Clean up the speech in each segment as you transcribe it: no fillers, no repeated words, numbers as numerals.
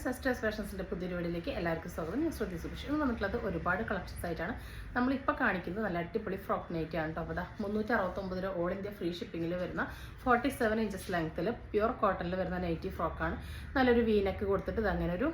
Sisters ഫാഷൻസിൻ്റെ പുതിയൊരു വീഡിയോയിലേക്ക് എല്ലാവർക്കും സ്വാഗതം. ഞാൻ ശ്രുതി സുരേഷ്. ഇന്ന് വന്നിട്ടുള്ളത് ഒരുപാട് കളക്ഷൻസ് ആയിട്ടാണ് നമ്മളിപ്പോൾ കാണിക്കുന്നത്. നല്ല അടിപൊളി ഫ്രോക്ക് നൈറ്റ് ആണ് കേട്ടോ. അപ്പോൾ 369 രൂപ ഓൾ ഇന്ത്യ ഫ്രീ ഷിപ്പിങ്ങിൽ വരുന്ന 47 ഇഞ്ചസ് ലെങ്ത്തിൽ പ്യുവർ കോട്ടണിൽ വരുന്ന നൈറ്റി ഫ്രോക്കാണ്. നല്ലൊരു വീനക്ക് കൊടുത്തിട്ട് ഇതങ്ങനെ ഒരു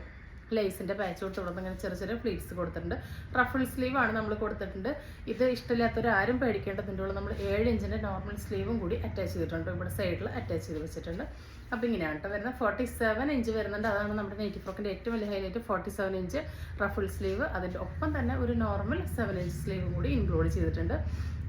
ലേസിൻ്റെ പാച്ച് കൊടുത്ത് ഇങ്ങനെ ചെറിയ ചെറിയ ഫ്ലീറ്റ്സ് കൊടുത്തിട്ടുണ്ട്. റഫിൾ സ്ലീവ് ആണ് നമ്മൾ കൊടുത്തിട്ടുണ്ട്. ഇത് ഇഷ്ടമില്ലാത്തവർ ആരും പേടിക്കേണ്ടതിൻ്റെ നമ്മൾ 7 ഇഞ്ചിൻ്റെ നോർമൽ സ്ലീവും കൂടി അറ്റാച്ച് ചെയ്തിട്ടുണ്ട്. ഇവിടെ സൈഡിൽ അറ്റാച്ച് ചെയ്ത് വെച്ചിട്ടുണ്ട്. അപ്പോൾ ഇങ്ങനെയാണ് കേട്ടോ വരുന്നത്. 47 ഇഞ്ച് വരുന്നുണ്ട്. അതാണ് നമ്മുടെ നൈറ്റി ഫ്രോക്കിൻ്റെ ഏറ്റവും വലിയ ഹൈലൈറ്റ്. 47 ഇഞ്ച് റഫിൾ സ്ലീവ്, അതിൻ്റെ ഒപ്പം തന്നെ ഒരു നോർമൽ 7 ഇഞ്ച് സ്ലീവും കൂടി ഇൻക്ലൂഡ് ചെയ്തിട്ടുണ്ട്.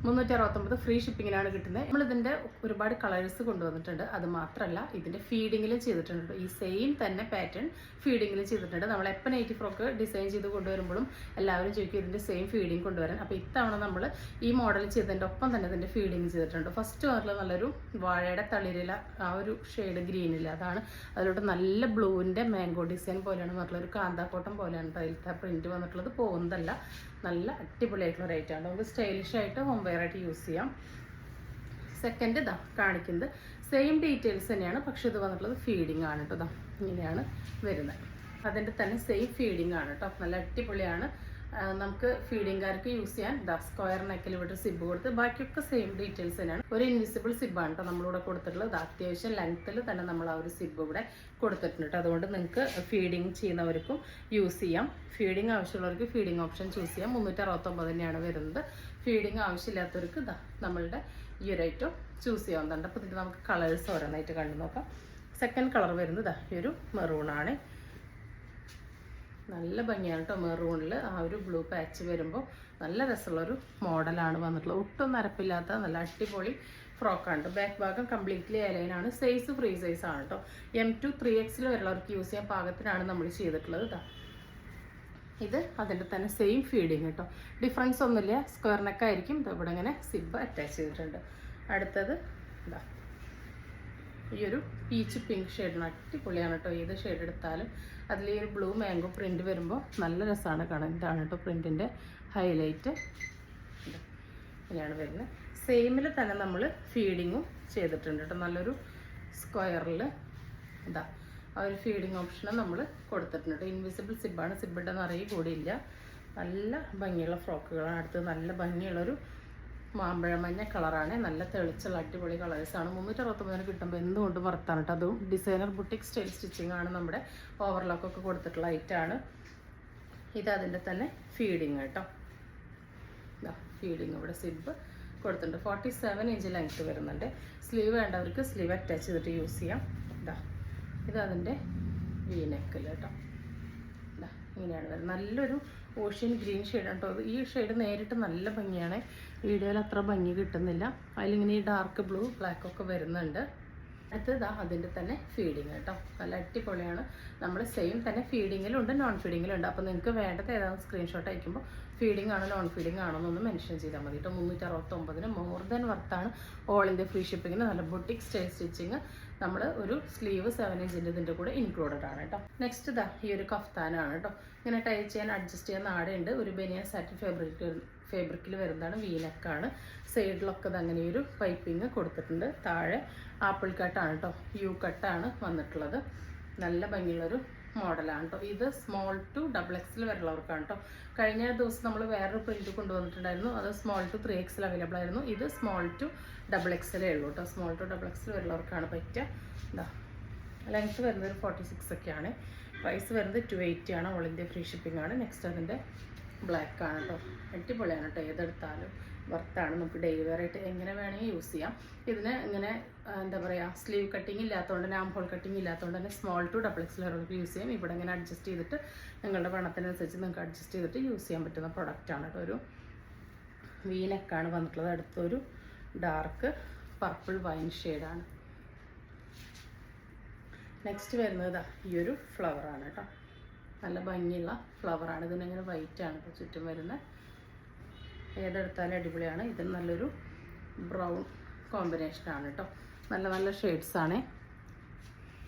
369 ഫ്രീ ഷിപ്പിങ്ങിനാണ് കിട്ടുന്നത്. നമ്മളിതിൻ്റെ ഒരുപാട് കളേഴ്സ് കൊണ്ടുവന്നിട്ടുണ്ട്. അത് മാത്രമല്ല ഇതിൻ്റെ ഫീഡിങ്ങിലും ചെയ്തിട്ടുണ്ട്. ഈ സെയിം തന്നെ പാറ്റേൺ ഫീഡിങ്ങിൽ ചെയ്തിട്ടുണ്ട്. നമ്മൾ എപ്പോൾ നൈറ്റി ഫ്രോക്ക് ഡിസൈൻ ചെയ്ത് കൊണ്ടുവരുമ്പോഴും എല്ലാവരും ചോദിക്കും ഇതിൻ്റെ സെയിം ഫീഡിങ് കൊണ്ടുവരാൻ. അപ്പോൾ ഇത്തവണ നമ്മൾ ഈ മോഡൽ ചെയ്തതിൻ്റെ ഒപ്പം തന്നെ ഇതിൻ്റെ ഫീഡിങ് ചെയ്തിട്ടുണ്ട്. ഫസ്റ്റ് പറഞ്ഞാൽ നല്ലൊരു വാഴയുടെ തളിരില, ആ ഒരു ഷെയ്ഡ് ഗ്രീനില്ല, അതാണ്. അതിലോട്ട് നല്ല ബ്ലൂവിൻ്റെ മാംഗോ ഡിസൈൻ പോലെയാണ് പറഞ്ഞിട്ടുള്ളത്. ഒരു കാന്താക്കോട്ടം പോലെയാണ് അതിലത്തെ പ്രിൻറ്റ് വന്നിട്ടുള്ളത്. പോകുന്നതല്ല, നല്ല അടിപൊളിയായിട്ടുള്ള റേറ്റാണ്. നമുക്ക് സ്റ്റൈലിഷ് ആയിട്ട് ഹോം വെയർ ആയിട്ട് യൂസ് ചെയ്യാം. സെക്കൻഡ് ഇതാ കാണിക്കുന്നത് സെയിം ഡീറ്റെയിൽസ് തന്നെയാണ്, പക്ഷെ ഇത് വന്നിട്ടുള്ളത് ഫീഡിങ് ആണ് കേട്ടോ. ഇതാ ഇങ്ങനെയാണ് വരുന്നത്. അതിൻ്റെ തന്നെ സെയിം ഫീഡിങ് ആണ് കേട്ടോ. നല്ല അടിപൊളിയാണ്. നമുക്ക് ഫീഡിങ്കാർക്ക് യൂസ് ചെയ്യാൻ സ്ക്വയർ നെക്കിൽ ഇവിടെ സിബ് കൊടുത്ത്, ബാക്കിയൊക്കെ സെയിം ഡീറ്റെയിൽസ് തന്നെയാണ്. ഒരു ഇൻവിസിബിൾ സിബാണ് കേട്ടോ നമ്മളിവിടെ കൊടുത്തിട്ടുള്ളത്. അത്യാവശ്യം ലെങ്ത്തിൽ തന്നെ നമ്മൾ ആ ഒരു സിബ് ഇവിടെ കൊടുത്തിട്ടുണ്ട് കേട്ടോ. അതുകൊണ്ട് നിങ്ങൾക്ക് ഫീഡിങ് ചെയ്യുന്നവർക്കും യൂസ് ചെയ്യാം. ഫീഡിങ് ആവശ്യമുള്ളവർക്ക് ഫീഡിങ് ഓപ്ഷൻ ചൂസ് ചെയ്യാം. 369 തന്നെയാണ് വരുന്നത്. ഫീഡിങ് ആവശ്യമില്ലാത്തവർക്ക് നമ്മളുടെ ഈ ഒരു ഐറ്റം ചൂസ് ചെയ്യാവുന്നതുണ്ട്. അപ്പോൾ ഇതിൻ്റെ നമുക്ക് കളേഴ്സ് ഓരോന്നായിട്ട് കണ്ടു നോക്കാം. സെക്കൻഡ് കളർ വരുന്നത് ഈ ഒരു മെറൂണാണ്. നല്ല ഭംഗിയാണ് കേട്ടോ. മെറൂണിൽ ആ ഒരു ബ്ലൂ പാച്ച് വരുമ്പോൾ നല്ല രസമുള്ളൊരു മോഡലാണ് വന്നിട്ടുള്ളത്. ഒട്ടും നരപ്പില്ലാത്ത നല്ല അടിപൊളി ഫ്രോക്കാണ്. ബാക്ക് ഭാഗം കംപ്ലീറ്റ്ലി അലൈനാണ്. സൈസ് ഫ്രീ സൈസ് ആണ് കേട്ടോ. M2 3X വരുള്ളവർക്ക് യൂസ് ചെയ്യാൻ പാകത്തിനാണ് നമ്മൾ ചെയ്തിട്ടുള്ളത് കേട്ടോ. ഇത് അതിൻ്റെ തന്നെ സെയിം ഫീഡിങ് കേട്ടോ. ഡിഫറൻസ് ഒന്നുമില്ല. സ്ക്വയർ നെക്കായിരിക്കും. ഇവിടെ ഇങ്ങനെ സിബ് അറ്റാച്ച് ചെയ്തിട്ടുണ്ട്. അടുത്തത് ഇതാ ഈ ഒരു പീച്ച് പിങ്ക് ഷെയ്ഡിന് അടിപൊളിയാണ് കേട്ടോ. ഏത് ഷെയ്ഡ് എടുത്താലും അതിൽ ഈ ഒരു ബ്ലൂ മാംഗോ പ്രിൻറ്റ് വരുമ്പോൾ നല്ല രസമാണ് കാണാൻ. ഇതാണ് കേട്ടോ പ്രിൻറ്റിൻ്റെ ഹൈലൈറ്റ്. ഇങ്ങനെയാണ് വരുന്നത്. സെയിമിൽ തന്നെ നമ്മൾ ഫീഡിങ്ങും ചെയ്തിട്ടുണ്ട് കേട്ടോ. നല്ലൊരു സ്ക്വയറിൽ ഇതാ ആ ഒരു ഫീഡിങ് ഓപ്ഷൻ നമ്മൾ കൊടുത്തിട്ടുണ്ട്. ഇൻവിസിബിൾ സിബാണ്. സിബിൻ്റെ നിറയെ കൂടിയില്ല. നല്ല ഭംഗിയുള്ള ഫ്രോക്കുകളാണ്. അടുത്ത് നല്ല ഭംഗിയുള്ളൊരു മാമ്പഴമഞ്ഞ കളറാണ്. നല്ല തെളിച്ചുള്ള അടിപൊളി കളേഴ്സാണ്. 369 കിട്ടുമ്പോൾ എന്തുകൊണ്ട് വർത്താണ് കേട്ടോ. അതും ഡിസൈനർ ബുട്ടിക് സ്റ്റൈൽ സ്റ്റിച്ചിങ് ആണ്. നമ്മുടെ ഓവർലോക്കൊക്കെ കൊടുത്തിട്ടുള്ള ഐറ്റാണ്. ഇത് അതിൻ്റെ തന്നെ ഫീഡിങ് കേട്ടോ. ഇതാ ഫീഡിങ് ഇവിടെ സിബ് കൊടുത്തിട്ടുണ്ട്. 47 ഇഞ്ച് ലെങ്ത്ത് വരുന്നുണ്ട്. സ്ലീവ് വേണ്ടവർക്ക് സ്ലീവ് അറ്റാച്ച് ചെയ്തിട്ട് യൂസ് ചെയ്യാം. ഇതാ ഇത് അതിൻ്റെ വീനെക്കിൽ കേട്ടോ. ഇതാ ഇങ്ങനെയാണ് വരുന്നത്. നല്ലൊരു ഓഷ്യൻ ഗ്രീൻ ഷെയ്ഡാണ് കേട്ടോ. ഈ ഷെയ്ഡ് നേരിട്ട് നല്ല ഭംഗിയാണ്. വീഡിയോയിൽ അത്ര ഭംഗി കിട്ടുന്നില്ല. അതിലിങ്ങനെ ഈ ഡാർക്ക് ബ്ലൂ ബ്ലാക്ക് ഒക്കെ വരുന്നുണ്ട്. അടുത്തത് അതിൻ്റെ തന്നെ ഫീഡിങ് കേട്ടോ. നല്ല അടിപൊളിയാണ്. നമ്മൾ സെയിം തന്നെ ഫീഡിങ്ങിലുണ്ട് നോൺ ഫീഡിങ്ങിലുണ്ട്. അപ്പോൾ നിങ്ങൾക്ക് വേണ്ടത് ഏതാണ് സ്ക്രീൻഷോട്ട് അയക്കുമ്പോൾ ഫീഡിങ് ആണോ നോൺ ഫീഡിങ് ആണോ എന്നൊന്ന് മെൻഷൻ ചെയ്താൽ മതി കേട്ടോ. 369 മോർ ദാൻ വർത്താണ്. ഓൾ ഇന്ത്യ ഫ്രീ ഷിപ്പിങ്ങിന് നല്ല ബുട്ടിക് സ്റ്റൈൽ സ്റ്റിച്ചിങ്. നമ്മൾ ഒരു സ്ലീവ് 7 ഇഞ്ചിൻ്റെ ഇതിൻ്റെ കൂടെ ഇൻക്ലൂഡഡ് ആണ് കേട്ടോ. നെക്സ്റ്റ് ഇതാ ഈ ഒരു കഫ്താനാണ് കേട്ടോ. ഇങ്ങനെ ടൈ ചെയ്യാൻ അഡ്ജസ്റ്റ് ചെയ്യാൻ നാടുണ്ട്. ഒരു ബനിയൻ സാറ്റിൻ ഫാബ്രിക്കിൽ വരുന്നതാണ്. വീനക്കാണ്. സൈഡിലൊക്കെ അങ്ങനെ ഒരു പൈപ്പിങ് കൊടുത്തിട്ടുണ്ട്. താഴെ ആപ്പിൾ കട്ടാണ് കേട്ടോ. യു കട്ടാണ് വന്നിട്ടുള്ളത്. നല്ല ഭംഗിയുള്ളൊരു മോഡലാണ് കേട്ടോ. ഇത് സ്മോൾ ടു XXL വരുള്ളവർക്കാണ് കേട്ടോ. കഴിഞ്ഞ ദിവസം നമ്മൾ വേറൊരു പ്രിൻറ്റ് കൊണ്ടുവന്നിട്ടുണ്ടായിരുന്നു. അത് സ്മോൾ ടു 3XL അവൈലബിൾ ആയിരുന്നു. ഇത് സ്മോൾ ടു XXL ഉള്ളൂ കേട്ടോ. സ്മോൾ ടു XXL വരുള്ളവർക്കാണ് പറ്റുക. ഇതാ ലെങ്ത്ത് വരുന്നത് 46 ഒക്കെയാണ്. പ്രൈസ് വരുന്നത് 280 ആണ്. ഓൾ ഇന്ത്യ ഫ്രീ ഷിപ്പിംഗ് ആണ്. നെക്സ്റ്റ് അതിൻ്റെ ബ്ലാക്ക് ആണ് കേട്ടോ. അടിപൊളിയാണ് കേട്ടോ. ഏതെടുത്താലും വർത്താണ്. നമുക്ക് ഡെയിലി വെയർ ആയിട്ട് എങ്ങനെ വേണമെങ്കിൽ യൂസ് ചെയ്യാം. ഇതിന് ഇങ്ങനെ എന്താ പറയുക, സ്ലീവ് കട്ടിങ് ഇല്ലാത്തതുകൊണ്ട് തന്നെ, ആം ഹോൾ കട്ടിങ് ഇല്ലാത്തതുകൊണ്ട് തന്നെ സ്മോൾ ടു XXL വരെയൊക്കെ യൂസ് ചെയ്യാം. ഇവിടെ ഇങ്ങനെ അഡ്ജസ്റ്റ് ചെയ്തിട്ട് നിങ്ങളുടെ പണത്തിനനുസരിച്ച് നിങ്ങൾക്ക് അഡ്ജസ്റ്റ് ചെയ്തിട്ട് യൂസ് ചെയ്യാൻ പറ്റുന്ന പ്രൊഡക്റ്റാണ് കേട്ടോ. ഒരു വീനക്കാണ് വന്നിട്ടുള്ളത്. അടുത്തൊരു ഡാർക്ക് പർപ്പിൾ വൈൻ ഷെയ്ഡാണ്. നെക്സ്റ്റ് വരുന്നത് ഈ ഒരു ഫ്ലവറാണ് കേട്ടോ. നല്ല ഭംഗിയുള്ള ഫ്ലവറാണ്. ഇതിനങ്ങനെ വൈറ്റാണ് കേട്ടോ ചുറ്റും വരുന്നത്. ഏതെടുത്താലും അടിപൊളിയാണ്. ഇത് നല്ലൊരു ബ്രൗൺ കോമ്പിനേഷനാണ് കേട്ടോ. നല്ല നല്ല ഷെയ്ഡ്സാണ്.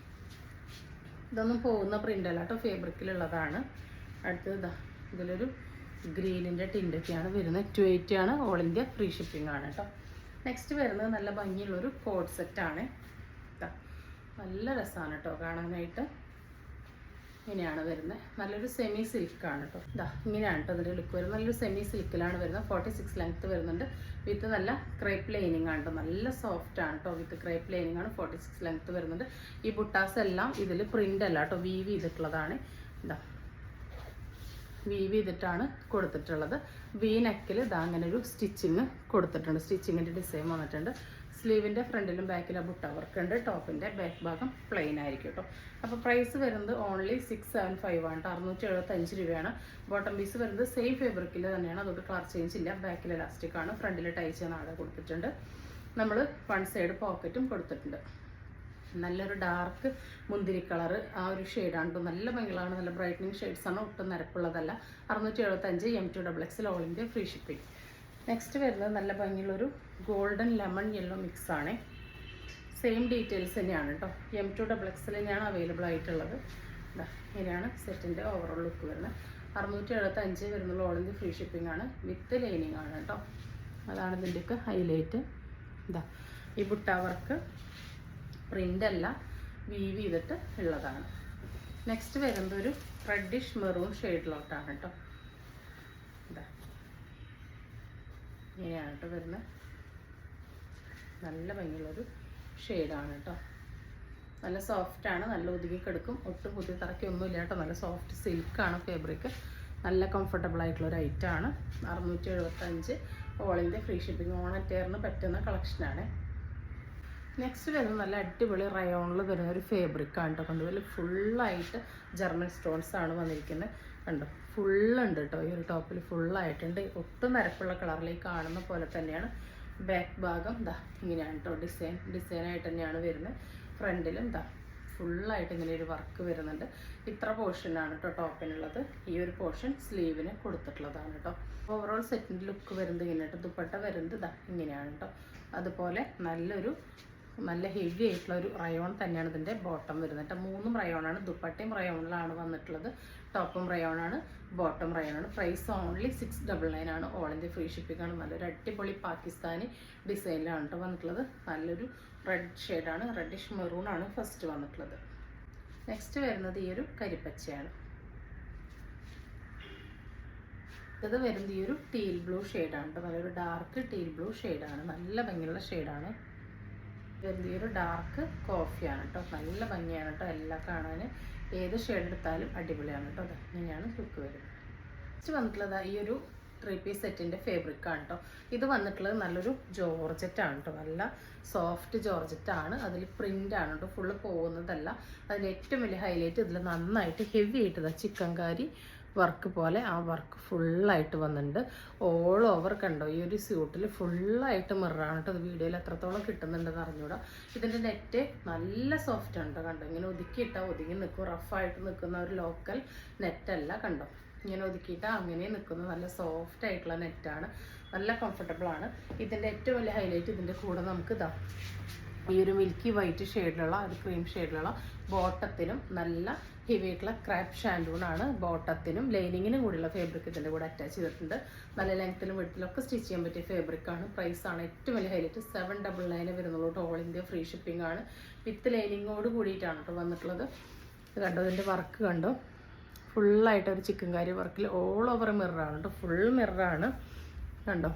ഇതൊന്നും പോകുന്ന പ്രിൻ്റല്ല കേട്ടോ. ഫാബ്രിക്കിലുള്ളതാണ്. അടുത്തത് ഇതാ ഇതിലൊരു ഗ്രീനിൻ്റെ ടിൻ്റൊക്കെയാണ് വരുന്നത്. 280 ആണ്. ഓൾ ഇന്ത്യ ഫ്രീ ഷിപ്പിംഗ് ആണ് കേട്ടോ. നെക്സ്റ്റ് വരുന്നത് നല്ല ഭംഗിയുള്ളൊരു കോഡ് സെറ്റാണ്. നല്ല രസമാണ് കേട്ടോ കാണാനായിട്ട്. ഇങ്ങനെയാണ് വരുന്നത്. നല്ലൊരു സെമി സിൽക്കാണ് കേട്ടോ. ഇതാ ഇങ്ങനെയാണ് കേട്ടോ അതിൻ്റെ ലുക്ക് വരുന്നത്. നല്ലൊരു സെമി സിൽക്കിലാണ് വരുന്നത്. 46 ലെങ്ത്ത് വരുന്നുണ്ട്. വിത്ത് നല്ല ക്രേപ്പ് ലൈനിങ് ആണ് കേട്ടോ. നല്ല സോഫ്റ്റ് ആണ് കേട്ടോ. വിത്ത് ക്രേപ്പ് ലൈനിങ് ആണ്. 46 ലെങ്ത്ത് വരുന്നുണ്ട്. ഈ ബുട്ടാസ് എല്ലാം ഇതിൽ പ്രിൻ്റ് അല്ല കേട്ടോ, വീവ് ചെയ്തിട്ടുള്ളതാണ്. ഇതാ വീവ് ചെയ്തിട്ടാണ് കൊടുത്തിട്ടുള്ളത്. വി നെക്കിൽ ഇതാ അങ്ങനെ ഒരു സ്റ്റിച്ചിങ് കൊടുത്തിട്ടുണ്ട്. സ്റ്റിച്ചിങ്ങിൻ്റെ ഡിസൈൻ വന്നിട്ടുണ്ട്. സ്ലീവിൻ്റെ ഫ്രണ്ടിലും ബാക്കിലും ബുട്ട വർക്ക് ഉണ്ട്. ടോപ്പിൻ്റെ ബാക്ക് ഭാഗം പ്ലെയിൻ ആയിരിക്കും കേട്ടോ. അപ്പോൾ പ്രൈസ് വരുന്നത് ഓൺലി 675 ആണ് കേട്ടോ. 675 രൂപയാണ്. ബോട്ടം പീസ് വരുന്നത് സെയിം ഫാബ്രിക്കിൽ തന്നെയാണ്. അതുകൊണ്ട് കളർ ചേഞ്ച് ഇല്ല. ബാക്കിൽ ഇലാസ്റ്റിക് ആണ്. ഫ്രണ്ടിൽ ടൈ ചെയ്യുന്ന ആടെ കൊടുത്തിട്ടുണ്ട്. നമ്മൾ വൺ സൈഡ് പോക്കറ്റും കൊടുത്തിട്ടുണ്ട്. നല്ലൊരു ഡാർക്ക് മുന്തിരി കളർ ആ ഒരു ഷെയ്ഡാണ് കേട്ടോ. നല്ല ഭംഗികളാണ്. നല്ല ബ്രൈറ്റനിങ് ഷെയ്ഡ്സാണ്. ഒട്ടും നിരപ്പുള്ളതല്ല. 675 M2XX all India free shipping. Next വരുന്നത് നല്ല ഭംഗിയുള്ളൊരു ഗോൾഡൻ ലെമൺ യെല്ലോ മിക്സ് ആണ്. സെയിം ഡീറ്റെയിൽസ് തന്നെയാണ് കേട്ടോ. M2XX തന്നെയാണ് അവൈലബിൾ ആയിട്ടുള്ളത്. ഇങ്ങനെയാണ് സെറ്റിൻ്റെ ഓവറോൾ ലുക്ക് വരുന്നത്. 675 വരുന്നുള്ള ഓൾ ഇന്ത്യ ഫ്രീ ഷിപ്പിംഗ് ആണ്. വിത്ത് ലൈനിങ് ആണ് കേട്ടോ. അതാണ് ഇതിൻ്റെയൊക്കെ ഹൈലൈറ്റ്. ഇതാ ഈ ബുട്ട വർക്ക് പ്രിൻ്റ് അല്ല, വീവ് ചെയ്തിട്ട് ഉള്ളതാണ്. നെക്സ്റ്റ് വരുന്നത് ഒരു റെഡിഷ് മെറൂൺ ഷെയ്ഡിലോട്ടാണ് കേട്ടോ. ഇതാ ഇങ്ങനെയാണ് കേട്ടോ വരുന്നത്. നല്ല ഭംഗിയുള്ളൊരു ഷെയ്ഡാണ് കേട്ടോ. നല്ല സോഫ്റ്റാണ്. നല്ല ഒതുങ്ങി കിടക്കും. ഒട്ടും പുതിയ തറക്കൊന്നുമില്ല കേട്ടോ. നല്ല സോഫ്റ്റ് സിൽക്കാണ് ഫാബ്രിക്. നല്ല കംഫർട്ടബിൾ ആയിട്ടുള്ളൊരു ഐറ്റമാണ്. 675 ഓൾ ഇന്ത്യ ഫ്രീ ഷിപ്പിംഗ്. ഓണറ്റെയറിന് പറ്റുന്ന കളക്ഷനാണ്. നെക്സ്റ്റ് വരുന്നത് നല്ല അടിപൊളി റയോണിൽ വരുന്ന ഒരു ഫാബ്രിക്കാണ് കേട്ടോ. കണ്ടുപോലെ ഫുള്ളായിട്ട് ജർമ്മൻ സ്റ്റോൺസ് ആണ് വന്നിരിക്കുന്നത്. കണ്ടോ ഫുള്ളുണ്ട് കേട്ടോ. ഈ ഒരു ടോപ്പിൽ ഫുള്ളായിട്ടുണ്ട്. ഒട്ടും നിരപ്പുള്ള കളറിലേക്ക് കാണുന്ന പോലെ തന്നെയാണ്. ബാക്ക് ഭാഗം ദാ ഇങ്ങനെയാണ് കേട്ടോ. ഡിസൈനായിട്ട് തന്നെയാണ് വരുന്നത്. ഫ്രണ്ടിലും ദാ ഫുള്ളായിട്ട് ഇങ്ങനെ ഒരു വർക്ക് വരുന്നുണ്ട്. ഇത്ര പോർഷനാണ് കേട്ടോ ടോപ്പിനുള്ളത്. ഈ ഒരു പോർഷൻ സ്ലീവിന് കൊടുത്തിട്ടുള്ളതാണ് കേട്ടോ. ഓവറോൾ സെറ്റിൻ്റെ ലുക്ക് വരുന്നത് ഇങ്ങനെ കേട്ടോ. ദുപ്പട്ട വരുന്നത് ഇതാ ഇങ്ങനെയാണ് കേട്ടോ. അതുപോലെ നല്ല ഹെവി ആയിട്ടുള്ള ഒരു റയോൺ തന്നെയാണ് ഇതിൻ്റെ ബോട്ടം വരുന്നത് കേട്ടോ. 3 റയോണാണ്. ദുപ്പട്ടയും റയോണിലാണ് വന്നിട്ടുള്ളത്. ടോപ്പും റയോണാണ്, ബോട്ടം റയോണാണ്. പ്രൈസ് ഓൺലി 699 ആണ്. ഓൾ ഇന്ത്യ ഫ്രീ ഷിപ്പിംഗ് ആണ്. നല്ലൊരു അടിപൊളി പാകിസ്ഥാനി ഡിസൈനിലാണ് കേട്ടോ വന്നിട്ടുള്ളത്. നല്ലൊരു റെഡ് ഷെയ്ഡാണ്. റെഡിഷ് മെറൂൺ ആണ് ഫസ്റ്റ് വന്നിട്ടുള്ളത്. നെക്സ്റ്റ് വരുന്നത് ഈ ഒരു കരിപ്പച്ചയാണ്. ഇത് വരുന്നത് ഈ ഒരു ടീൽ ബ്ലൂ ഷെയ്ഡാണ് കേട്ടോ. നല്ലൊരു ഡാർക്ക് ടീൽ ബ്ലൂ ഷെയ്ഡാണ്. നല്ല ഭംഗിയുള്ള ഷെയ്ഡാണ്. ഈ ഒരു ഡാർക്ക് കോഫിയാണ് കേട്ടോ. നല്ല ഭംഗിയാണ് കേട്ടോ. എല്ലാം കാണാൻ ഏത് ഷെയ്ഡ് എടുത്താലും അടിപൊളിയാണ് കേട്ടോ. അത് ഇങ്ങനെയാണ് ലുക്ക് വരുന്നത്. നെക്സ്റ്റ് വന്നിട്ടുള്ളത് ഈ ഒരു 3 പീസ് സെറ്റിൻ്റെ ഫാബ്രിക്കാണ് കേട്ടോ. ഇത് വന്നിട്ടുള്ളത് നല്ലൊരു ജോർജറ്റാണ് കേട്ടോ. നല്ല സോഫ്റ്റ് ജോർജറ്റാണ്. അതിൽ പ്രിൻ്റാണ് കേട്ടോ. ഫുള്ള് പോകുന്നതല്ല. അതിൽ ഏറ്റവും വലിയ ഹൈലൈറ്റ് ഇതിൽ നന്നായിട്ട് ഹെവി ആയിട്ട് ചിക്കൻ കാരി വർക്ക് പോലെ ആ വർക്ക് ഫുള്ളായിട്ട് വന്നിട്ടുണ്ട്. ഓൾ ഓവർ കണ്ടോ. ഈ ഒരു സ്യൂട്ടിൽ ഫുള്ളായിട്ട് മിററാണ് കേട്ടോ. അത് വീഡിയോയിൽ എത്രത്തോളം കിട്ടുന്നുണ്ടെന്ന് അറിഞ്ഞൂടാ. ഇതിൻ്റെ നെറ്റ് നല്ല സോഫ്റ്റ് ആണ് കേട്ടോ. കണ്ടോ ഇങ്ങനെ ഒതുക്കിയിട്ടാൽ ഒതുങ്ങി നിൽക്കും. റഫായിട്ട് നിൽക്കുന്ന ഒരു ലോക്കൽ നെറ്റല്ല. കണ്ടോ ഇങ്ങനെ ഒതുക്കിയിട്ടാൽ അങ്ങനെ നിൽക്കുന്ന നല്ല സോഫ്റ്റ് ആയിട്ടുള്ള നെറ്റാണ്. നല്ല കംഫർട്ടബിൾ ആണ്. ഇതിൻ്റെ ഏറ്റവും വലിയ ഹൈലൈറ്റ് ഇതിൻ്റെ കൂടെ നമുക്ക് ഇതാ ഈ ഒരു മിൽക്കി വൈറ്റ് ഷെയ്ഡിലുള്ള ഒരു ക്രീം ഷെയ്ഡിലുള്ള ബോട്ടത്തിനും നല്ല ഹെവി ആയിട്ടുള്ള ക്രാപ്പ് ഷാൻഡൂണാണ്. ബോട്ടത്തിനും ലൈനിങ്ങിനും കൂടിയുള്ള ഫാബ്രിക് ഇതിൻ്റെ കൂടെ അറ്റാച്ച് ചെയ്തിട്ടുണ്ട്. നല്ല ലെങ്ത്തിലും വെട്ടിലൊക്കെ സ്റ്റിച്ച് ചെയ്യാൻ പറ്റിയ ഫാബ്രിക്കാണ്. പ്രൈസാണ് ഏറ്റവും വലിയ ഹൈലൈറ്റ്. 799 വരുന്നുള്ളൂ. ഓൾ ഇന്ത്യ ഫ്രീ ഷിപ്പിംഗ് ആണ്. വിത്ത് ലൈനിങ്ങോട് കൂടിയിട്ടാണ് കേട്ടോ വന്നിട്ടുള്ളത്. കണ്ടോ ഇതിൻ്റെ വർക്ക് കണ്ടോ. ഫുള്ളായിട്ട് ഒരു ചിക്കൻ കാരി വർക്കിൽ ഓൾ ഓവർ മിററാണ് കേട്ടോ. ഫുൾ മിററാണ്. കണ്ടോ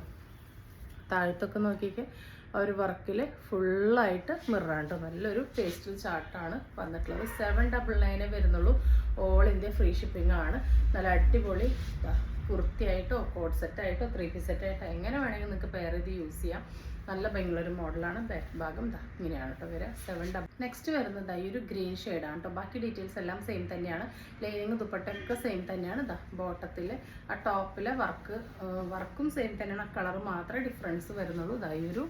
താഴത്തൊക്കെ നോക്കിയൊക്കെ ആ ഒരു വർക്കിൽ ഫുള്ളായിട്ട് മിററാണ് കേട്ടോ. നല്ലൊരു പേസ്റ്റൽ ചാർട്ടാണ് വന്നിട്ടുള്ളത്. 799 വരുന്നുള്ളൂ. ഓൾ ഇന്ത്യ ഫ്രീ ഷിപ്പിംഗ് ആണ്. നല്ല അടിപൊളി കുർത്തിയായിട്ടോ കോട്ട് സെറ്റായിട്ടോ 3 പീസ് സെറ്റായിട്ടോ എങ്ങനെ വേണമെങ്കിൽ നിങ്ങൾക്ക് പെയർ ചെയ്ത് യൂസ് ചെയ്യാം. നല്ല ഭംഗിയുള്ളൊരു മോഡലാണ്. ബാക്ക് ഭാഗം ഇങ്ങനെയാണ് കേട്ടോ വരിക. 7. നെക്സ്റ്റ് വരുന്നത് ഈ ഒരു ഗ്രീൻ ഷെയ്ഡാണ് കേട്ടോ. ബാക്കി ഡീറ്റെയിൽസ് എല്ലാം സെയിം തന്നെയാണ്. ലൈനിങ് ദുപ്പട്ടയൊക്കെ സെയിം തന്നെയാണ്. ബോട്ടത്തിൽ ആ ടോപ്പിലെ വർക്കും സെയിം തന്നെയാണ്. ആ കളർ മാത്രമേ ഡിഫറൻസ് വരുന്നുള്ളൂ. ഈ ഒരു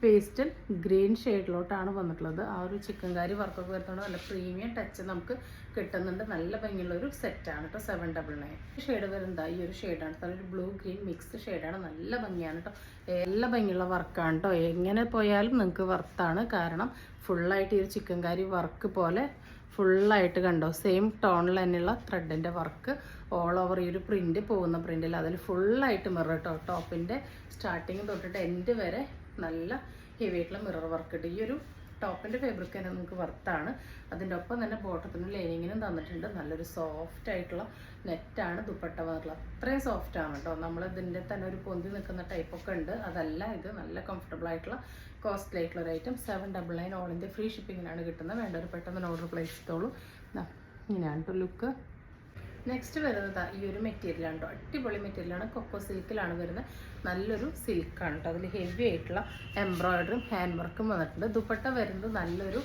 പേസ്റ്റൽ ഗ്രീൻ ഷെയ്ഡിലോട്ടാണ് വന്നിട്ടുള്ളത്. ആ ഒരു ചിക്കൻ കാരി വർക്കൊക്കെ വരുന്നുണ്ട്. നല്ല പ്രീമിയം ടച്ച് നമുക്ക് കിട്ടുന്നുണ്ട്. നല്ല ഭംഗിയുള്ളൊരു സെറ്റാണ് കേട്ടോ. 799. ഷെയ്ഡ് വരുന്നത് ഈ ഒരു ഷെയ്ഡാണ്. നല്ലൊരു ബ്ലൂ ഗ്രീൻ മിക്സ് ഷെയ്ഡാണ്. നല്ല ഭംഗിയാണ് കേട്ടോ. നല്ല ഭംഗിയുള്ള വർക്കാണ് കേട്ടോ. എങ്ങനെ പോയാലും നിങ്ങൾക്ക് വർത്താണ്. കാരണം ഫുള്ളായിട്ട് ഈ ഒരു ചിക്കൻ കാരി വർക്ക് പോലെ ഫുള്ളായിട്ട് കണ്ടോ സെയിം ടോണിൽ തന്നെയുള്ള ത്രെഡിൻ്റെ വർക്ക് ഓൾ ഓവർ ഈ ഒരു പ്രിൻ്റ് പോകുന്ന പ്രിൻ്റിൽ അതിൽ ഫുള്ളായിട്ട് മിറർ കേട്ടോ. ടോപ്പിൻ്റെ സ്റ്റാർട്ടിങ് തൊട്ടിട്ട് എൻഡ് വരെ നല്ല ഹെവി ആയിട്ടുള്ള മിറർ വർക്ക് ഉണ്ട്. ഈ ഒരു ടോപ്പിൻ്റെ ഫാബ്രിക് തന്നെ നിങ്ങൾക്ക് വർത്താണ്. അതിൻ്റെ ഒപ്പം തന്നെ ബോട്ടത്തിനും ലൈനിങ്ങിനും തന്നിട്ടുണ്ട്. നല്ലൊരു സോഫ്റ്റ് ആയിട്ടുള്ള നെറ്റാണ് ദുപ്പട്ട വന്നിട്ടുള്ളത്. അത്രയും സോഫ്റ്റ് ആണ് കേട്ടോ. നമ്മൾ ഇതിൻ്റെ തന്നെ ഒരു പൊന്തി നിൽക്കുന്ന ടൈപ്പൊക്കെ ഉണ്ട്, അതല്ല ഇത്. നല്ല കംഫർട്ടബിൾ ആയിട്ടുള്ള കോസ്റ്റ്ലി ആയിട്ടുള്ള ഒരു ഐറ്റം. 799 ഓൾ ഇന്ത്യ ഫ്രീ ഷിപ്പിങ്ങിനാണ് കിട്ടുന്നത്. വേണ്ടവർ പെട്ടെന്ന് ഓർഡർ പ്ലേസ് ചെയ്തോളൂ. ഇങ്ങനെയാണ് കേട്ടോ ലുക്ക്. നെക്സ്റ്റ് വരുന്നത് ഈ ഒരു മെറ്റീരിയലാണ് കേട്ടോ. അടിപൊളി മെറ്റീരിയലാണ്. കൊക്കോ സിൽക്കിലാണ് വരുന്നത്. നല്ലൊരു സിൽക്കാണ് കേട്ടോ. അതിൽ ഹെവി ആയിട്ടുള്ള എംബ്രോയിഡറിയും ഹാൻഡ് വർക്കും വന്നിട്ടുണ്ട്. ദുപ്പട്ട വരുന്നത് നല്ലൊരു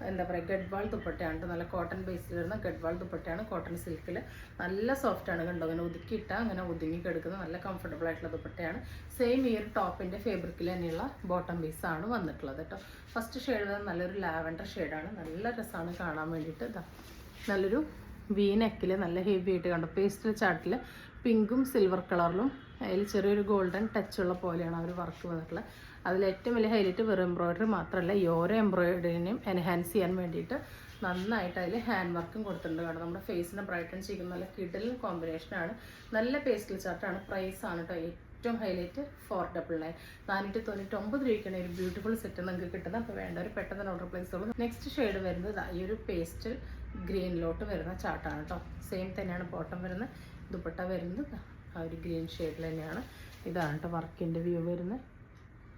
എന്താ പറയുക ഗഡ്വാൾ ദുപ്പട്ടയാണ് കേട്ടോ. നല്ല കോട്ടൺ ബേസിൽ വരുന്ന ഗഡ്വാൾ ദുപ്പട്ടയാണ്. കോട്ടൺ സിൽക്കിൽ നല്ല സോഫ്റ്റാണ് കണ്ടോ. അങ്ങനെ ഒതുക്കിയിട്ടാൽ അങ്ങനെ ഒതുങ്ങി കിടക്കുന്ന നല്ല കംഫർട്ടബിൾ ആയിട്ടുള്ള ദുപ്പട്ടയാണ്. സെയിം ഈ ഒരു ടോപ്പിൻ്റെ ഫാബ്രിക്കിൽ തന്നെയുള്ള ബോട്ടം പീസാണ് വന്നിട്ടുള്ളത് കേട്ടോ. ഫസ്റ്റ് ഷെയ്ഡ് വരുന്നത് നല്ലൊരു ലാവൻഡർ ഷെയ്ഡാണ്. നല്ല രസമാണ് കാണാൻ വേണ്ടിയിട്ട്. ഇതാ നല്ലൊരു വി നെക്കിൽ നല്ല ഹെവി ആയിട്ട് കണ്ടോ. പേസ്റ്റൽ ചാർട്ടിൽ പിങ്കും സിൽവർ കളറിലും അതിൽ ചെറിയൊരു ഗോൾഡൻ ടച്ചുള്ള പോലെയാണ് ആ ഒരു വർക്ക് വന്നിട്ടുള്ളത്. അതിൽ ഏറ്റവും വലിയ ഹൈലൈറ്റ് വെറും എംബ്രോയിഡറി മാത്രമല്ല, ഈ ഓരോ എംബ്രോയിഡറിനെയും എൻഹാൻസ് ചെയ്യാൻ വേണ്ടിയിട്ട് നന്നായിട്ട് അതിൽ ഹാൻഡ് വർക്കും കൊടുത്തിട്ടുണ്ട്. കാരണം നമ്മുടെ ഫേസിനെ ബ്രൈറ്റൻ ചെയ്യുന്ന നല്ല കിഡിലും കോമ്പിനേഷനാണ്. നല്ല പേസ്റ്റൽ ചാർട്ടാണ്. പ്രൈസാണ് കേട്ടോ ഏറ്റവും ഹൈലൈറ്റ് 499 499 രൂപയ്ക്കാണ് ഒരു ബ്യൂട്ടിഫുൾ സെറ്റ് നിങ്ങൾക്ക് കിട്ടുന്നത്. അപ്പോൾ വേണ്ടവർ പെട്ടെന്ന് ഓർഡർ പ്ലേസ് ചെയ്യുള്ളൂ. നെക്സ്റ്റ് ഷെയ്ഡ് വരുന്നത് ഈ ഒരു പേസ്റ്റൽ ഗ്രീനിലോട്ട് വരുന്ന ചാർട്ടാണ് കേട്ടോ. സെയിം തന്നെയാണ് ബോട്ടം വരുന്നത്. ദുപ്പട്ട വരുന്നത് ആ ഒരു ഗ്രീൻ ഷെയ്ഡിൽ തന്നെയാണ്. ഇതാണ് കേട്ടോ വർക്കിൻ്റെ വ്യൂ വരുന്നത്.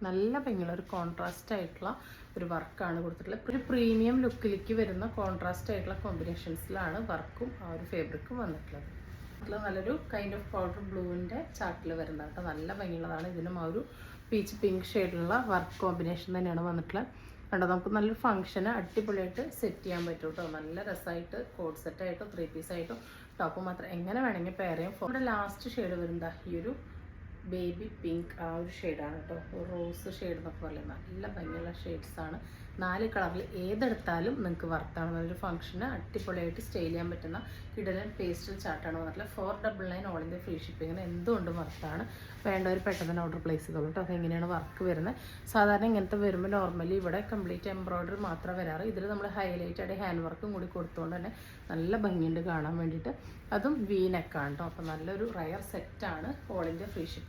നല്ല ഭംഗിയുള്ള ഒരു കോൺട്രാസ്റ്റ് ആയിട്ടുള്ള ഒരു വർക്കാണ് കൊടുത്തിട്ടുള്ളത്. ഒരു പ്രീമിയം ലുക്കിലേക്ക് വരുന്ന കോൺട്രാസ്റ്റ് ആയിട്ടുള്ള കോമ്പിനേഷൻസിലാണ് വർക്കും ആ ഒരു ഫാബ്രിക്കും വന്നിട്ടുള്ളത്. നല്ലൊരു കൈൻഡ് ഓഫ് പൗഡർ ബ്ലൂവിൻ്റെ ചാർട്ടിൽ വരുന്നത് കേട്ടോ. നല്ല ഭംഗിയുള്ളതാണ്. ഇതിനും ആ ഒരു പീച്ച് പിങ്ക് ഷെയ്ഡിലുള്ള വർക്ക് കോമ്പിനേഷൻ തന്നെയാണ് വന്നിട്ടുള്ളത്. കണ്ടോ, നമുക്ക് നല്ലൊരു ഫംഗ്ഷന് അടിപൊളിയായിട്ട് സെറ്റ് ചെയ്യാൻ പറ്റും കേട്ടോ. നല്ല രസമായിട്ട് കോഡ് സെറ്റായിട്ടോ 3 പീസായിട്ടോ ടോപ്പ് മാത്രം എങ്ങനെ വേണമെങ്കിൽ പെയർ ചെയ്യാം. ഇവിടെ ലാസ്റ്റ് ഷെയ്ഡ് വരുന്നത് ഈ ഒരു ബേബി പിങ്ക് ആ ഒരു ഷെയ്ഡാണ് കേട്ടോ. റോസ് ഷെയ്ഡ് എന്നൊക്കെ പറയുന്നത് നല്ല ഭംഗിയുള്ള ഷെയ്ഡ്സാണ്. 4 കളറിൽ ഏതെടുത്താലും നിങ്ങൾക്ക് വർത്താണ്. നല്ലൊരു ഫംഗ്ഷന് അടിപൊളിയായിട്ട് സ്റ്റൈൽ ചെയ്യാൻ പറ്റുന്ന കിടലൻ പേസ്റ്റൽ ചാർട്ടാണ് വന്നിട്ടുള്ളത്. 499 ഓൾ ഇന്ത്യ ഫ്രീ ഷിപ്പിങ്ങിന് എന്തുകൊണ്ടും വർത്താണ്. വേണ്ടവർ പെട്ടെന്ന് ഓർഡർ പ്ലേസ് ചെയ്തോളൂ കേട്ടോ. അതെങ്ങനെയാണ് വർക്ക് വരുന്നത്. സാധാരണ ഇങ്ങനത്തെ വരുമ്പോൾ നോർമലി ഇവിടെ കംപ്ലീറ്റ് എംബ്രോയിഡറി മാത്രമേ വരാറ്. ഇതിൽ നമ്മൾ ഹൈലൈറ്റ് ആയിട്ട് ഹാൻഡ് വർക്കും കൂടി കൊടുത്തുകൊണ്ട് തന്നെ നല്ല ഭംഗിയുണ്ട് കാണാൻ വേണ്ടിയിട്ട്. അതും വി നെക്കാണ് കേട്ടോ. അപ്പോൾ നല്ലൊരു റയർ സെറ്റാണ് ഓൾ ഇന്ത്യ ഫ്രീ ഷിപ്പ്.